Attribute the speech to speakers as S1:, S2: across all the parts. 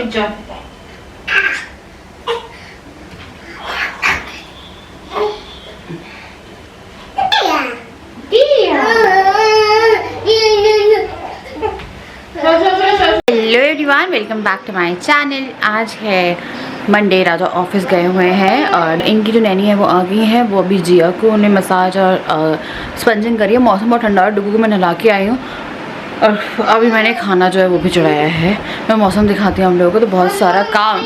S1: Good job. Hello everyone, welcome back to my channel. आज है Monday, राजा office गए हुए हैं और इनकी जो नैनी है वो आ गई है। वो अभी जिया को उन्हें मसाज और स्पंजिंग करी है। मौसम बहुत ठंडा है, डुगू को मैं नहला के आई हूँ और अभी मैंने खाना जो है वो भी चढ़ाया है। मैं मौसम दिखाती हूँ हम लोगों को। तो बहुत सारा काम,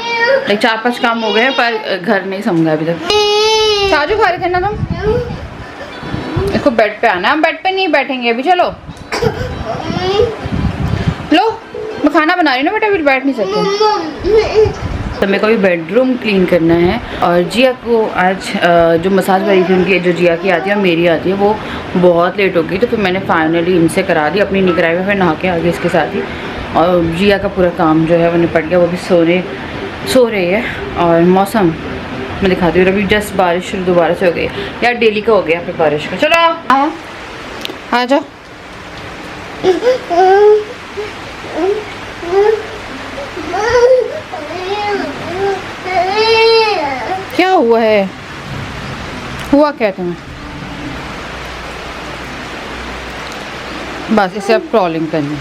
S1: लाइक 4-5 काम हो गए हैं पर घर नहीं समझा अभी तक। काजू खा रहे थे ना तुम? इसको बेड पे आना, हम बेड पे नहीं बैठेंगे अभी। चलो लो, मैं खाना बना रही हूँ ना बेटा, अभी बैठ नहीं सकते। तो मेरे को भी बेडरूम क्लीन करना है। और जिया को आज जो मसाज वाली थी उनकी, जो जिया की आती है और मेरी आती है, वो बहुत लेट हो गई। तो फिर मैंने फाइनली इनसे करा दी, अपनी निगरानी में फिर नहा के आ गई इसके साथ ही। और जिया का पूरा काम जो है वो निपट गया, वो भी सो रही है। और मौसम मैं दिखाती हूँ, अभी जस्ट बारिश शुरू दोबारा से हो गई यार। डेली का हो गया फिर बारिश का। चलो आ जाओ। क्या हुआ है? हुआ क्या तुम्हें? बस इसे अब क्रॉलिंग करनी।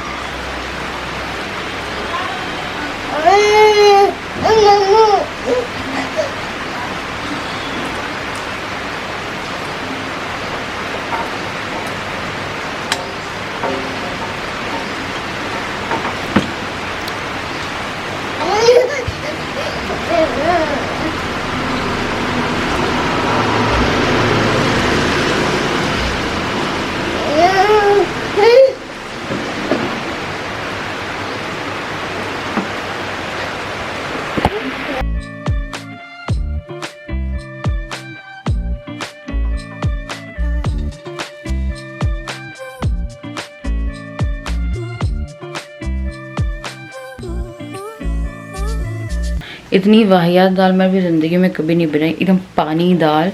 S1: इतनी वाहियात दाल मैं भी ज़िंदगी में कभी नहीं बनाई। एकदम पानी दाल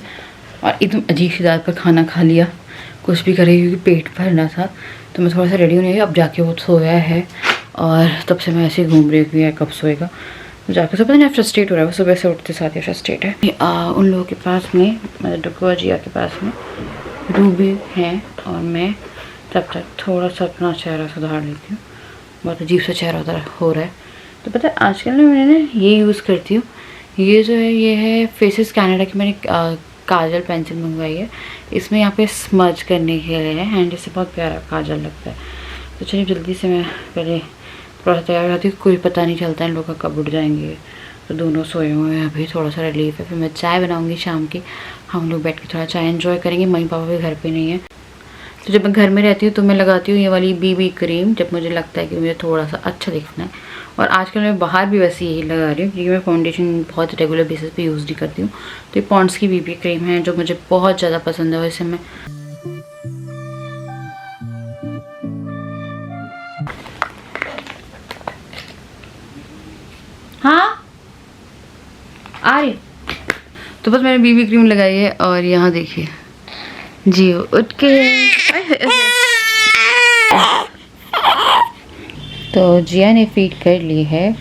S1: और एकदम अजीब सी दाल पर खाना खा लिया। कुछ भी करे क्योंकि पेट भरना था। तो मैं थोड़ा सा रेडी होने गई। अब जाके वो सोया है और तब से मैं ऐसे ही घूम रही हूँ कब सोएगा। जाके सब पता नहीं फ्रस्ट्रेट हो रहा है, वो सुबह से उठते साथ ही फ्रस्ट्रेट है। उन लोगों के पास में, मतलब डुगू जिया के पास में रूबी हैं और मैं तब तक थोड़ा सा अपना चेहरा सुधार लेती हूँ। बहुत अजीब सा चेहरा उधर हो रहा है। तो पता है आजकल ना मैंने ये यूज़ करती हूँ। ये जो है ये है फेसेस कैनेडा की। मैंने काजल पेंसिल मंगवाई है। इसमें यहाँ पे स्मज करने के लिए है एंड इससे बहुत प्यारा काजल लगता है। तो चलिए जल्दी से मैं पहले थोड़ा सा तैयार हो जाती हूँ। कोई पता नहीं चलता इन लोगों का कब उठ जाएंगे। तो दोनों सोए हुए हैं अभी, थोड़ा सा रिलीफ है। फिर मैं चाय बनाऊँगी शाम की, हम लोग बैठ के थोड़ा चाय एंजॉय करेंगे। मम्मी पापा भी घर पर नहीं है। तो जब मैं घर में रहती हूँ तो मैं लगाती हूँ ये वाली बीबी क्रीम, जब मुझे लगता है कि मुझे थोड़ा सा अच्छा दिखना है। और आजकल मैं बाहर भी वैसे यही लगा रही हूँ क्योंकि मैं फाउंडेशन बहुत रेगुलर बेसिस पे यूज़ नहीं करती हूँ। तो ये पॉन्ड्स की बीबी क्रीम है जो मुझे बहुत ज़्यादा पसंद है। वैसे मैं हाँ आ रही। तो बस मैंने बीबी क्रीम लगाई है और यहाँ देखिए जी उठ के। तो जिया ने फीड कर ली है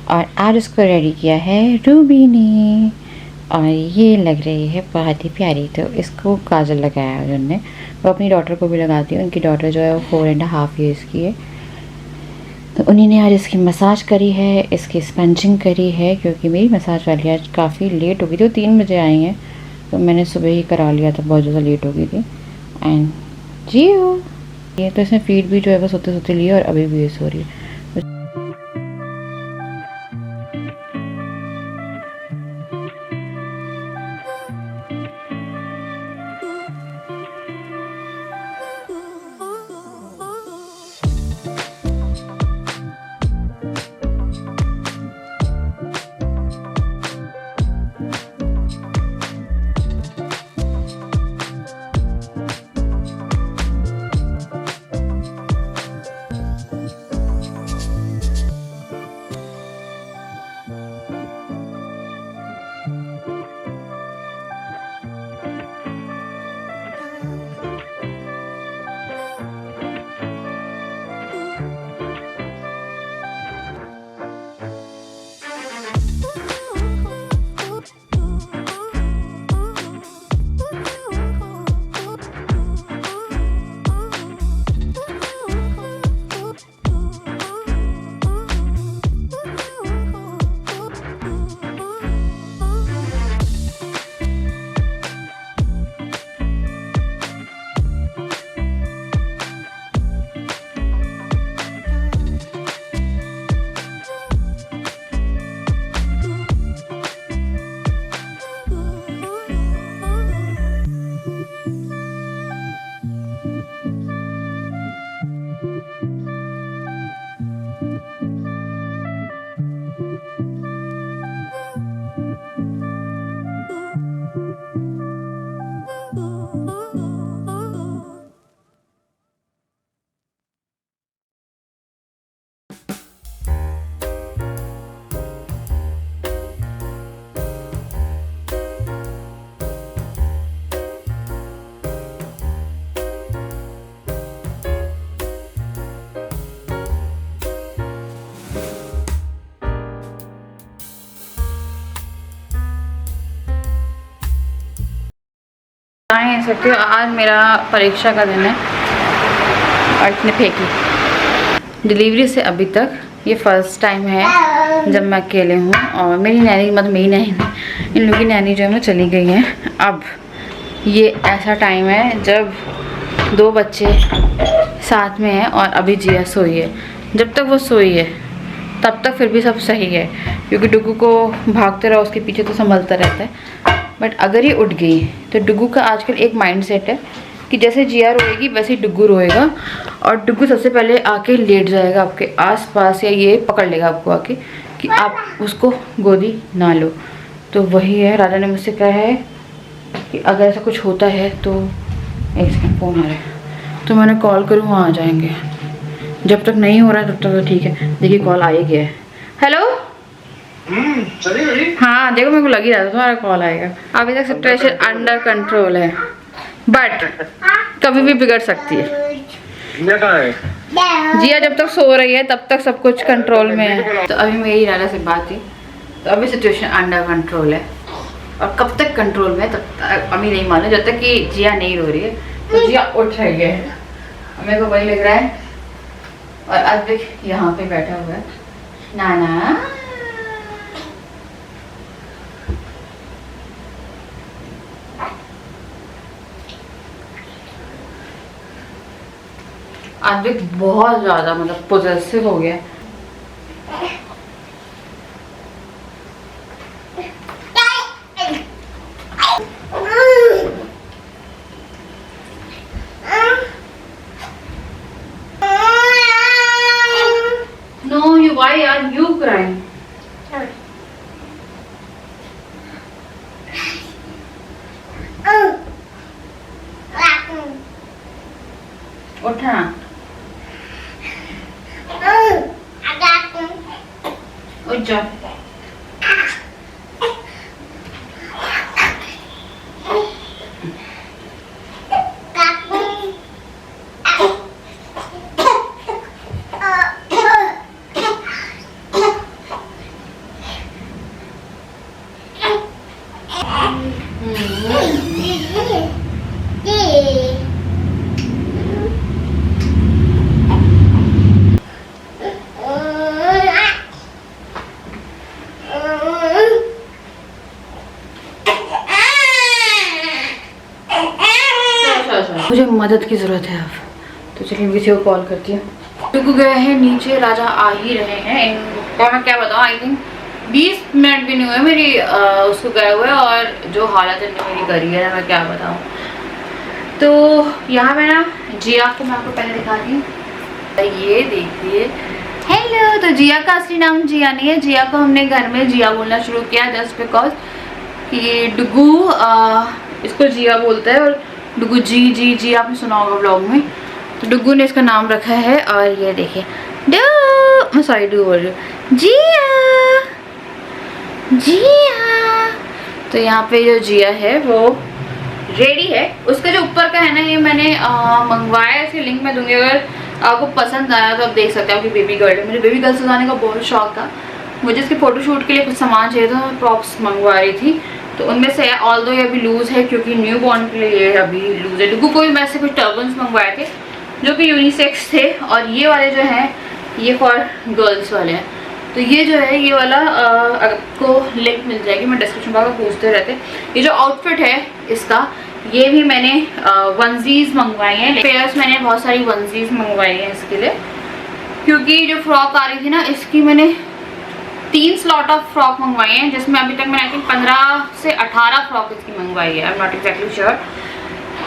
S1: और आज उसको रेडी किया है रूबी ने। और ये लग रही है बहुत ही प्यारी। तो इसको काजल लगाया है उन्होंने। वो अपनी डॉटर को भी लगाती है। उनकी डॉटर जो है वो 4.5 ईयर्स की है। तो उन्हीं ने आज इसकी मसाज करी है, इसकी स्पंजिंग करी है। क्योंकि मेरी मसाज वाली आज काफ़ी लेट हो गई थी, वो 3 बजे आई हैं। तो मैंने सुबह ही करा लिया था, बहुत ज़्यादा लेट हो गई थी। एंड जी ये तो इसने फीड भी जो है वो सोते सोते लिया और अभी भी ये सो रही है। आए सकते हो, आज मेरा परीक्षा का दिन है और इतने फेंकी। डिलीवरी से अभी तक ये फर्स्ट टाइम है जब मैं अकेले हूँ और मेरी नैनी, मतलब मेरी नैनी, इन लोगों की नैनी जो है वो चली गई है। अब ये ऐसा टाइम है जब 2 बच्चे साथ में हैं और अभी जिया सोई है। जब तक वो सोई है तब तक फिर भी सब सही है, क्योंकि डुगू को भागते रहो उसके पीछे तो संभलता रहता है। बट अगर ये उठ गई तो डुगू का आजकल एक माइंड सेट है कि जैसे जिया रोएगी वैसे ही डुगू रोएगा, और डुगू सबसे पहले आके लेट जाएगा आपके आसपास, या ये पकड़ लेगा आपको आके कि आप उसको गोदी ना लो। तो वही है, राजा ने मुझसे कहा है कि अगर ऐसा कुछ होता है तो एक सेकंड फ़ोन आ रहा है तो मैंने कॉल करूँ, वहाँ आ जाएंगे। जब तक नहीं हो रहा है तब तक तो ठीक है। देखिए कॉल आ ही गया है। हेलो।
S2: चली गई?
S1: हाँ देखो मेरे को लग ही रहा था तुम्हारा कॉल आएगा। अभी तक सिचुएशन अंडर कंट्रोल है, बट कभी भी बिगड़ सकती है।
S2: जिया कहाँ है?
S1: जिया जब तक सो रही है तब तक सब कुछ कंट्रोल में है। तो अभी मेरी राजा से बात हुई तो अभी सिचुएशन अंडर कंट्रोल है, और कब तक कंट्रोल में तब तक अभी नहीं मालूम, जब तक कि जिया नहीं रो रही है। तो जिया उठ रही है, मेरे को वही लग रहा है। और अद्विक यहाँ पे बैठा हुआ है। नाना अद्विक बहुत ज्यादा मतलब पोजेसिव हो गया। No, why are you crying? उठना। उठ जा। मुझे मदद की ज़रूरत है अब, तो चलिए किसी को कॉल करती हूँ। डुगू गए हैं नीचे, राजा आ ही रहे हैं। और मैं क्या बताऊँ, आई थिंक 20 मिनट भी नहीं हुए मेरी उसको गए हुए, और जो हालत है मेरी करी है मैं क्या बताऊँ। तो यहाँ पे ना जिया को मैं आपको पहले दिखाती हूँ, ये देखिए। हेलो। तो जिया का असली नाम जिया नहीं है, जिया को हमने घर में जिया बोलना शुरू किया जस्ट बिकॉज कि डुगू इसको जिया बोलता है, और डुगू जी जी जी आपने सुना होगा ब्लॉग में, तो डुगू ने इसका नाम रखा है। और ये देखिए मैं सॉरी डू बोल रही हूँ, जिया जिया। तो यहाँ पे जो जिया है वो रेडी है। उसका जो ऊपर का है ना, ये मैंने मंगवाया, इसकी लिंक मैं दूंगी, अगर आपको पसंद आया तो आप देख सकते हो कि बेबी गर्ल है। मुझे बेबी गर्ल सजाने का बहुत शौक था, मुझे इसके फोटोशूट के लिए कुछ सामान चाहिए था, मैं प्रॉप्स मंगवा रही थी। तो उनमें से ऑल दो ये अभी लूज़ है क्योंकि न्यू बॉर्न के लिए ये अभी लूज़ है। डुगू को भी मैं से कुछ टर्बन्स मंगवाए थे जो कि यूनिसेक्स थे, और ये वाले जो हैं ये फॉर गर्ल्स वाले हैं। तो ये जो है ये वाला आपको लिंक मिल जाएगी, मैं डिस्क्रिप्शन बॉक्स में पूछते रहते। ये जो आउटफिट है इसका, ये भी मैंने वनजीज मंगवाई हैं, पेयर्स मैंने बहुत सारी वनजीज मंगवाई हैं इसके लिए, क्योंकि जो फ्रॉक आ रही थी ना इसकी मैंने 3 स्लॉट ऑफ फ्रॉक मंगवाई हैं, जिसमें अभी तक मैंने आई थिंक 15 से 18 फ्रॉक इसकी मंगवाई है। I am not exactly sure,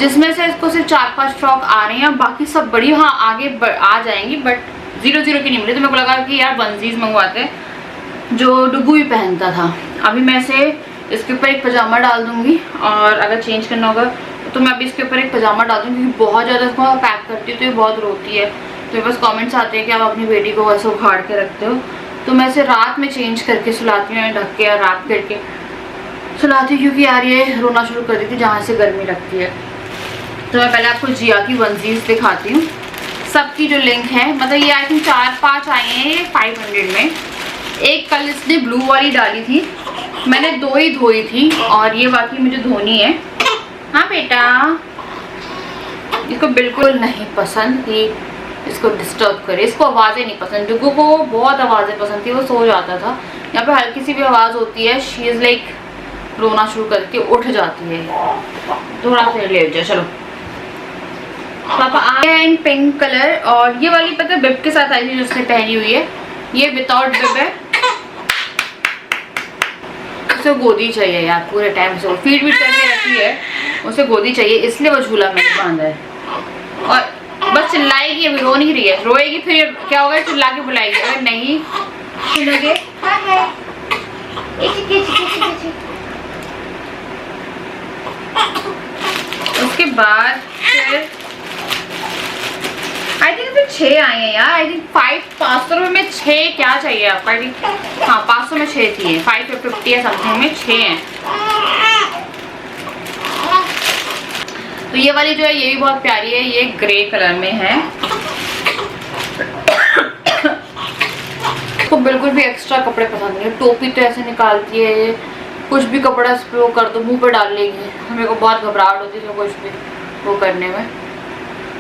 S1: जिसमें से इसको सिर्फ 4-5 फ्रॉक आ रही हैं, बाकी सब बड़ी हाँ आगे आ जाएंगी, बट 0-0 की नहीं मिली। तो मेरे को लगा कि यार वनजीज मंगवाते हैं जो डुगू भी पहनता था। अभी मैं से इसके ऊपर एक पजामा डाल दूंगी, और अगर चेंज करना होगा तो मैं अभी इसके ऊपर एक पजामा डाल दूँगी, क्योंकि बहुत ज़्यादा इसको पैक करती हूँ तो ये बहुत रोती है। तो मेरे पास कमेंट्स आते हैं कि आप अपनी बेटी को वैसे उखाड़ के रखते हो, तो मैं इसे रात में चेंज करके सुलाती हूँ, ढक के और रैप करके सुलाती हूँ, क्योंकि यार ये रोना शुरू कर दी थी जहाँ से गर्मी लगती है। तो मैं पहले आपको जिया की वनजीज दिखाती हूँ, सबकी जो लिंक है, मतलब ये आई थिंक 4-5 आई हैं ये 500 में। एक कल इसने ब्लू वाली डाली थी, मैंने 2 ही धोई थी, और ये बाकी मुझे धोनी है। हाँ बेटा, इसको बिल्कुल नहीं पसंद कि इसको डिस्टर्ब करे, इसको आवाज़ें नहीं पसंद। डुगू को बहुत आवाज़ें पसंद थी, वो सो जाता था। यहाँ पे हल्की सी भी आवाज़ होती है, शी इज़ लाइक रोना शुरू कर देती है, उठ जाती है। थोड़ा सा ले जाए, चलो। पापा आए हैं इन पिंक कलर, और ये वाली पता है बिब के साथ आई थी जो उसने पहनी हुई है, ये विदाउट बिब है। उसे गोदी चाहिए यार पूरे टाइम से, वो फीड भी करके रखी है, उसे गोदी चाहिए, इसलिए वो झूला मैंने बांधा है। और बस चिल्लाएगी, अभी रो नहीं रही है, रोएगी फिर क्या होगा, चिल्ला के बुलाएगी, अगर नहीं सुनोगे उसके बाद फिर आई थिंक इसमें 6 आए हैं यार। आई थिंक 500 रुपये में 6 क्या चाहिए आपको? आई थिंक हाँ 500 में 6 थी, 550 या समथिंग में 6 हैं। तो ये वाली जो है ये भी बहुत प्यारी है, ये ग्रे कलर में है। तो बिल्कुल भी एक्स्ट्रा कपड़े पसंद नहीं है, टोपी तो ऐसे निकालती है ये, कुछ भी कपड़ा इस पर वो कर दो मुंह पर डाल लेगी। मेरे को बहुत घबराहट होती है कुछ भी वो करने में,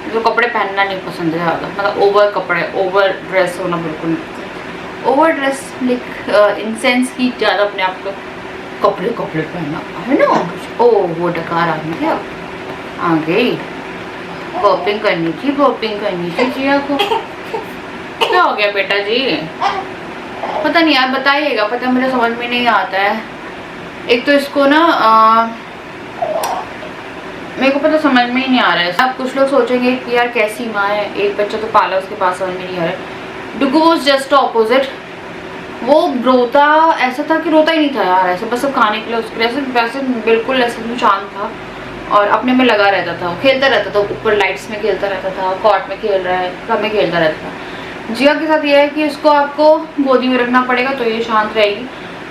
S1: तो कपड़े पहनना नहीं पसंद है ज़्यादा, मतलब ओवर कपड़े, ओवर ड्रेस होना बिल्कुल नहीं। Over dress like in sense की ज़्यादा अपने आप को कपड़े पहनना है ना। ओ वो डकार आ गई क्या? आ गई, पॉपिंग करनी थी जिया को। क्या हो गया बेटा जी? पता नहीं यार, बताइएगा, पता मुझे समझ में नहीं आता है। एक तो इसको ना मेरे को पता समझ में ही नहीं आ रहा है। अब कुछ लोग सोचेंगे कि यार कैसी माँ है, एक बच्चा तो पाला उसके पास समझ में नहीं आ रहा है। डुगू वाज जस्ट ऑपोजिट, वो रोता ऐसा था कि रोता ही नहीं था यार, ऐसे बस सब खाने के लिए उसके लिए वैसे बिल्कुल ऐसे शांत था और अपने में लगा रहता था, खेलता रहता था, ऊपर लाइट्स में खेलता रहता था, कॉर्ट में खेल रहा है, घर में खेलता रहता था। जिया के साथ ये है कि इसको आपको गोदी में रखना पड़ेगा तो ये शांत रहेगी।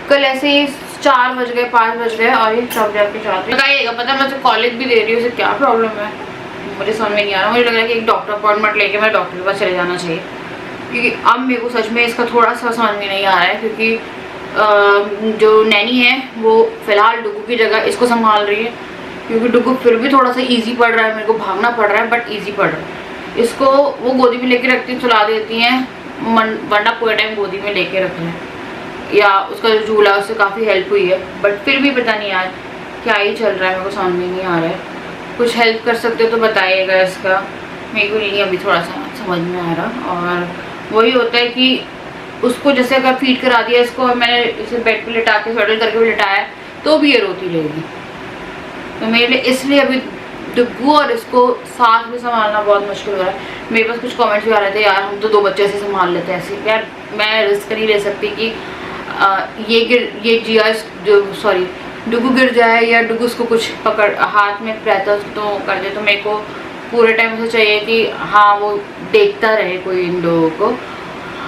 S1: कल ऐसे ही 4 बज गए 5 बज गए और ये सब आपके साथ बताइएगा। पता मैं कॉलेज भी दे रही हूँ, उसे क्या प्रॉब्लम है मुझे समझ में नहीं आ रहा। मुझे लग रहा है कि एक डॉक्टर अपॉइंटमेंट लेके मैं डॉक्टर के पास चले जाना चाहिए, क्योंकि अब मेरे को सच में इसका थोड़ा सा समझ में नहीं आ रहा है। क्योंकि जो नैनी है वो फिलहाल डुगू की जगह इसको संभाल रही है, क्योंकि डुगू फिर भी थोड़ा सा इजी पड़ रहा है, मेरे को भागना पड़ रहा है बट इजी पड़ रहा है। इसको वो गोदी में लेके रखती सुला देती हैं, वरना पूरे टाइम गोदी में लेके रख लें, या उसका जो झूला उससे काफ़ी हेल्प हुई है। बट फिर भी पता नहीं यार क्या ही चल रहा है, मेरे को समझ में नहीं आ रहा है। कुछ हेल्प कर सकते हो तो बताइएगा इसका, मेरे को नहीं अभी थोड़ा सा समझ में आ रहा। और वही होता है कि उसको जैसे अगर फीड करा दिया इसको, और मैंने इसे बेड पे लिटा के स्वेटर करके भी लिटाया तो भी ये रोती रहेगी। तो मेरे लिए इसलिए अभी डुगू और इसको साथ में संभालना बहुत मुश्किल हो रहा है। मेरे पास कुछ कमेंट्स भी आ रहे थे यार हम तो 2 बच्चे से संभाल लेते हैं ऐसे। यार मैं रिस्क नहीं ले सकती कि ये जिया जो सॉरी डुगू गिर जाए या डुगू उसको कुछ पकड़ हाथ में रहता तो कर दे। तो मेरे को पूरे टाइम से चाहिए कि हाँ वो देखता रहे कोई इन लोगों को।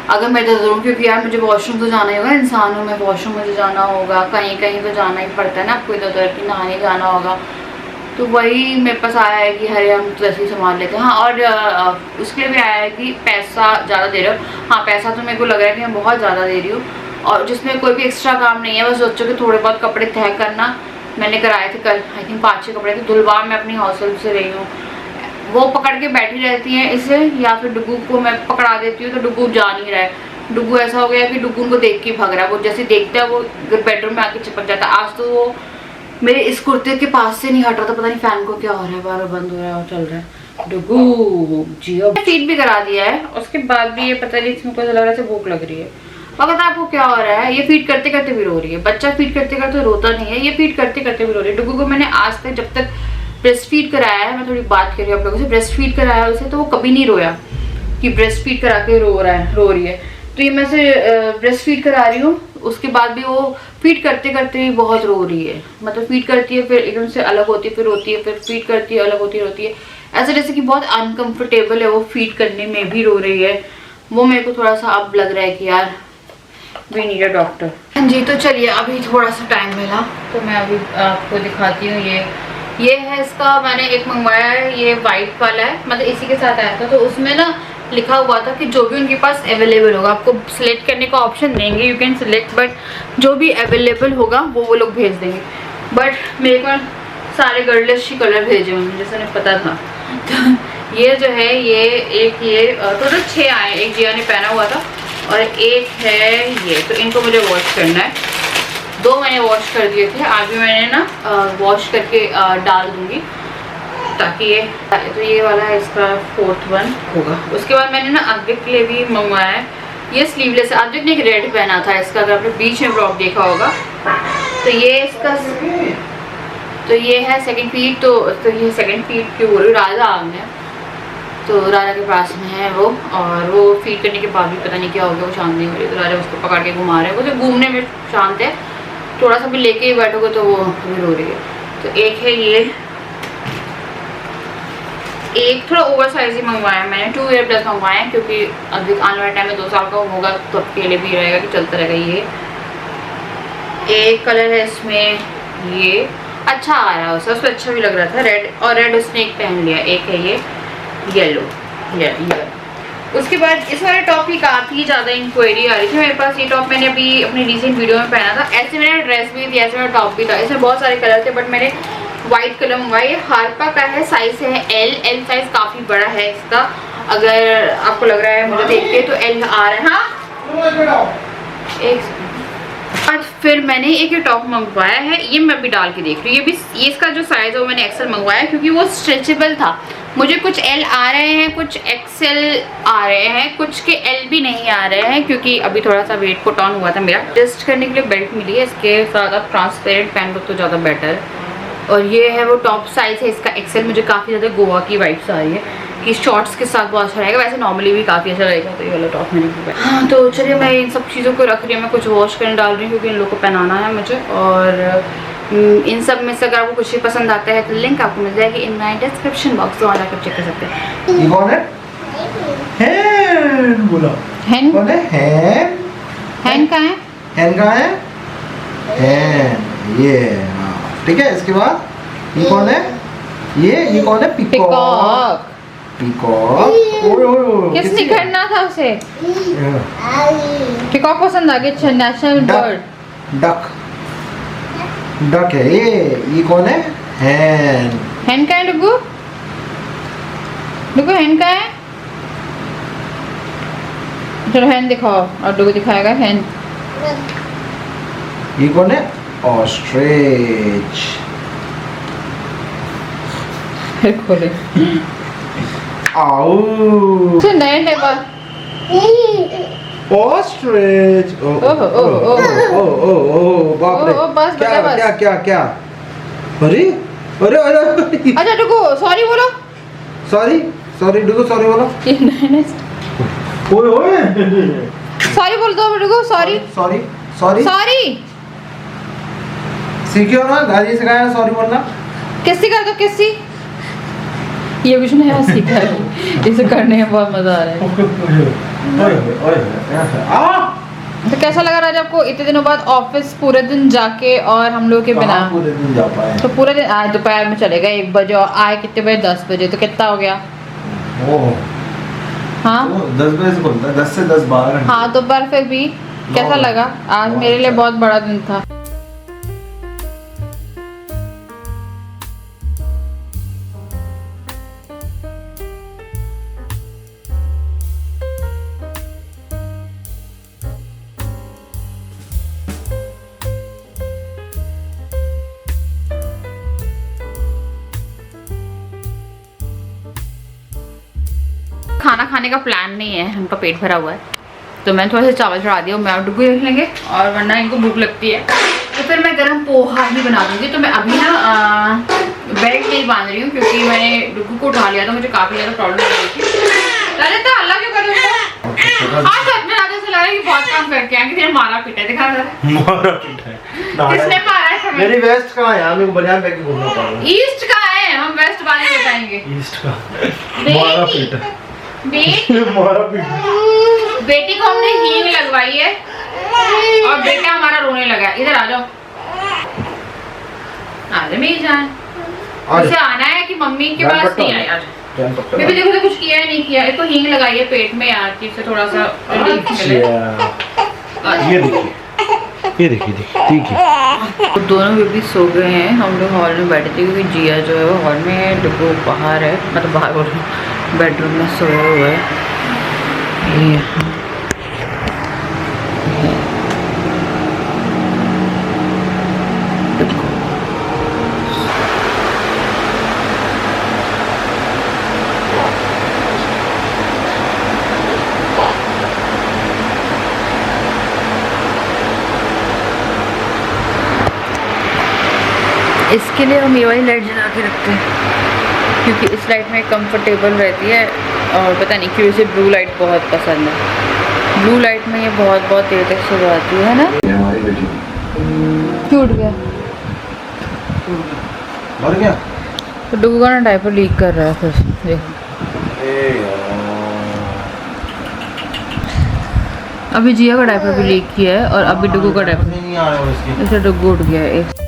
S1: अगर मैं इधर ज़रूर, क्योंकि यार मुझे वॉशरूम तो जाना ही होगा, इंसान हूँ मैं, वॉशरूम मुझे जाना होगा, कहीं कहीं तो जाना ही पड़ता है ना, आपको इधर उधर की नहाने जाना होगा। तो वही मेरे पास आया है कि हरे हम तो ऐसे ही संभाल लेते हैं। हाँ और उसके लिए भी आया है कि पैसा ज़्यादा दे रहे हो। हाँ पैसा तो मेरे को लग रहा है कि मैं बहुत ज़्यादा दे रही हूँ, और जिसमें कोई भी एक्स्ट्रा काम नहीं है, बस बच्चों के थोड़े बहुत कपड़े तय करना। मैंने कराए थे कल, आई थिंक 5-6 कपड़े थे। धुलवा मैं अपनी हॉस्टल से रही हूँ, वो पकड़ के बैठी रहती हैं इसे, या फिर डुगू को मैं पकड़ा देती हूँ तो डुगू जा नहीं रहा है। डुगू ऐसा हो गया कि डुगू उनको देख के भाग रहा है, वो जैसे देखता है वो बेडरूम में आके चिपक जाता है। आज तो वो मेरे इस कुर्ते के पास से नहीं हट रहा था, पता नहीं फैन को क्या हो रहा है, बार बार बंद हो रहा है और चल रहा है। डुगू जियो फीड भी करा दिया है, उसके बाद भी ये पता नहीं इसमें कोई लग रहा है भूख लग रही है। पता आपको क्या हो रहा है, ये फीड करते करते भी रो रही है। बच्चा फीड करते करते रोता नहीं है, ये फीड करते करते भी रो रही है। डुगू को मैंने आज तक जब तक ब्रेस्ट फीड कराया है, मैं थोड़ी बात कर रही हूँ आप लोगों से, ब्रेस्ट फीड कराया उसे तो वो कभी नहीं रोया कि ब्रेस्ट फीड करा के रो रही है। तो ये मैं से ब्रेस्ट फीड करा रही हूँ, उसके बाद भी वो फीड करते करते भी बहुत रो रही है। मतलब फीड करती है फिर एकदम से अलग होती है, फिर रोती है, फिर फीड करती है अलग होती है, रोती है, ऐसे जैसे कि बहुत अनकंफर्टेबल है वो फीड करने में भी रो रही है। वो मेरे को थोड़ा सा अब लग रहा है कि यार वी नीड अ डॉक्टर। हाँ जी, तो चलिए अभी थोड़ा सा टाइम मिला तो मैं अभी आपको दिखाती हूँ। ये है इसका, मैंने एक मंगवाया है, ये वाइट वाला है, मतलब इसी के साथ आया था। तो उसमें ना लिखा हुआ था कि जो भी उनके पास अवेलेबल होगा, आपको सिलेक्ट करने का ऑप्शन देंगे, यू कैन सिलेक्ट, बट जो भी अवेलेबल होगा वो लोग भेज देंगे। बट मेरे को सारे गर्लिश ही कलर भेजे उन्होंने, जैसे उन्हें पता था। तो ये जो है ये टोटल 6 आए, एक जिया ने पहना हुआ था और एक है ये। तो इनको मुझे वॉश करना है। 2 मैंने वॉश कर दिए थे, आज भी मैंने ना वॉश करके डाल दूंगी ताकि ये, तो ये वाला है इसका 4th वन होगा। उसके बाद मैंने ना अद्विक के लिए भी मंगवाया है, ये स्लीवलेस है। अद्विक ने एक रेड पहना था इसका, अगर आपने बीच में ब्लॉग देखा होगा। तो ये इसका, तो ये है सेकंड फीट। तो ये सेकंड फीट क्यों बोल रही, राजा आ गया तो राजा के पास में है वो, और वो फीड करने के बाद भी पता नहीं क्या हो गया, वो शांत नहीं हो रही। तो राजा उसको पकड़ के घुमा रहे हैं, वो तो घूमने में शांत है, थोड़ा सा भी लेके ही बैठोगे तो वो भी रो रही है। तो एक है ये, एक थोड़ा ओवर साइज ही मंगवाया है मैंने, 2 ईयर प्लस मंगवाया है क्योंकि अभी आने वाले टाइम में 2 साल का होगा तो अकेले भी रहेगा कि चलता रहेगा। ये एक कलर है इसमें, ये अच्छा आ रहा है उसमें अच्छा भी लग रहा था, रेड, और रेड उसने एक पहन लिया। एक है ये येलो, ये उसके बाद इस वाले टॉप की काफ़ी ज़्यादा इंक्वायरी आ रही थी मेरे पास। ये टॉप मैंने अभी अपनी रिसेंट वीडियो में पहना था, ऐसे मेरा ड्रेस भी थी, ऐसे मेरा टॉप भी था। इसमें बहुत सारे कलर थे बट मैंने वाइट कलर मंगवाया। ये हारपा का है, साइज है एल साइज काफ़ी बड़ा है इसका, अगर आपको लग रहा है मुझे देख के तो एल आ रहा है। हाँ एक आज फिर मैंने एक ये टॉप मंगवाया है, ये मैं अभी डाल के देख रही हूँ। ये इसका जो साइज़ है वो मैंने एक्सेल मंगवाया क्योंकि वो स्ट्रेचेबल था। मुझे कुछ एल आ रहे हैं, कुछ एक्सेल आ रहे हैं, कुछ के एल भी नहीं आ रहे हैं क्योंकि अभी थोड़ा सा वेट पुट ऑन हुआ था मेरा। टेस्ट करने के लिए बेल्ट मिली है, इसके साथ आप ट्रांसपेरेंट पहन लो तो ज़्यादा बेटर। और ये है वो टॉप साइज़ है इसका एक्सेल। मुझे काफ़ी ज़्यादा गोवा की वाइब्स आ रही है कि शॉर्ट्स के साथ बहुत अच्छा रहेगा, वैसे नॉर्मली भी काफ़ी अच्छा रहेगा। तो ये वाला टॉप मैंने मंगवाया। हाँ तो चलिए मैं इन सब चीज़ों को रख रही हूँ, मैं कुछ वॉश करने डाल रही हूँ क्योंकि इन लोगों को पहनाना है मुझे। और इन सब में से अगर आपको कुछ भी पसंद आता है तो लिंक आपको मिल जाएगी इन माई डिस्क्रिप्शन बॉक्स, तो वहाँ जाकर चेक कर सकते हैं।
S2: ये कौन है? हैन बोला।
S1: हैन
S2: कौन है? हैन।
S1: हैन कहाँ है?
S2: हैन कहाँ है? हैन ये, हाँ ठीक है। इसके बाद ये कौन है? ये कौन है?
S1: पिकॉक।
S2: पिकॉक। ओए
S1: किसने करना था उसे? पिकॉक पसंद आ गया। अच्छा नेशनल बर्ड
S2: डक, डक है ये कौन है? हैन।
S1: हैन का है डुगू? डुगू हैन का है? चलो हैन दिखाओ और डुगू दिखाएगा हैन।
S2: ये कौन है? ऑस्ट्रिच।
S1: खोले
S2: आओ
S1: नए नए बात।
S2: ऑस्ट्रिच। बाप रे।
S1: बस
S2: क्या
S1: बस।
S2: क्या क्या क्या? अरे अरे अरे
S1: अच्छा डुगू सॉरी बोलो।
S2: सॉरी सॉरी डुगू सॉरी बोलो।
S1: ये नए नए
S2: ओए ओए
S1: सॉरी बोल दो डुगू। सॉरी
S2: सॉरी सॉरी
S1: सॉरी
S2: सीखियो ना, दादी सिखाया सॉरी बोलना।
S1: किसी कर दो किसी। ये कुछ नया सीखा है, इसे करने में बहुत मजा आ रहा है। तो कैसा लगा राजा आपको इतने दिनों बाद ऑफिस पूरे दिन जाके और हम लोग के बिना?
S2: पूरे दिन जा पाए
S1: तो पूरे दिन आज दोपहर में चले गए 1 बजे और आए कितने बजे? 10 बजे। तो कितना हो गया? हाँ
S2: 10 बजे से खुलता है, 10 से 10 12 घंटे।
S1: हाँ तो पर फिर भी कैसा लगा? आज मेरे लिए बहुत बड़ा दिन था। खाना खाने का प्लान नहीं है, उनका पेट भरा हुआ है तो मैं थोड़ा सा चावल चढ़ा दिया, मैं और डुगू देख लेंगे और वरना इनको भूख लगती है तो फिर मैं गरम पोहा ही बना दूंगी। तो मैं अभी ना बेल्ट नहीं बांध रही हूँ क्योंकि मैंने डुगू को उठा लिया था, मुझे काफ़ी ज़्यादा प्रॉब्लम हो रही थी। राजा अल्लाह क्यों कर रहे हो? हाँ सच में राजा से लग रहा है कि बहुत काम करके आए, कि मारा पीटा है। दिखा
S2: मारा पीटा है।
S1: किसने मारा है?
S2: मेरी वेस्ट कहाँ है? यार मेरे को बनियान पहन के घूमना पड़ रहा है।
S1: ईस्ट का है, हम वेस्ट बाद में बताएंगे।
S2: ईस्ट का मारा पीटा। मारा पीटा।
S1: बेटी को हमने हींग लगवाई है और बेटा हमारा रोने लगा है। इधर आ जाओ। अरे मेरी जान, उसे आना है कि मम्मी के पास नहीं आया। बेबी देखो तो कुछ किया है नहीं किया। इसको हींग लगाई है पेट में यार, कि इससे थोड़ा सा रिलीफ मिले।
S2: ये देखिए ये देखिए देखिए देखिए।
S1: तो दोनों बेबी सो गए हैं, हम लोग हॉल में बैठे थे क्योंकि जिया जो है वो हॉल में है, डब्बू बाहर है, मतलब बाहर बोल रही हूँ, बेडरूम में सोए हुए है। ये यहाँ देखो। इसके लिए हम ये वाली लाइट जला के रखते हैं क्योंकि इस लाइट में कंफर्टेबल रहती है, और पता नहीं क्यों इसे ब्लू लाइट बहुत पसंद है। ब्लू लाइट में ये बहुत देर तक सुबह आती है ना।
S2: ये हमारी बेटी
S1: टूट गया,
S2: मर गया।
S1: तो डुगू का ना डायपर लीक कर रहा है फिर देखो।
S2: ए यार,
S1: अभी जिया का डायपर भी लीक किया है और अभी डुगू का डायपर,
S2: नहीं आ रहा है इसके।
S1: इसे डुगू उठ गया है।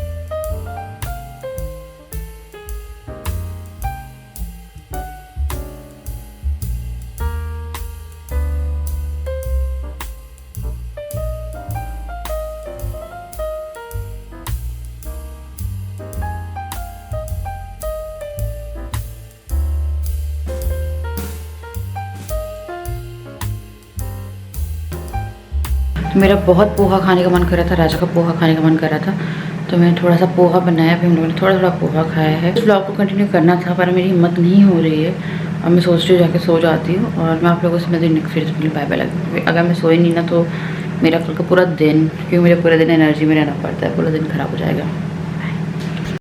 S1: मेरा बहुत पोहा खाने का मन कर रहा था, राजा का पोहा खाने का मन कर रहा था, तो मैंने थोड़ा सा पोहा बनाया, फिर हम लोगों ने थोड़ा पोहा खाया है। इस ब्लॉग को कंटिन्यू करना था पर मेरी हिम्मत नहीं हो रही है, अब मैं सोच रही हूँ जाके सो जाती हूँ, और मैं आप लोगों से मैं नेक्स्ट वीडियो बाय बाय लगती। अगर मैं सोई नहीं ना तो मेरा कल का पूरा दिन, क्योंकि मुझे पूरे दिन एनर्जी में रहना पड़ता है, पूरा दिन ख़राब हो जाएगा।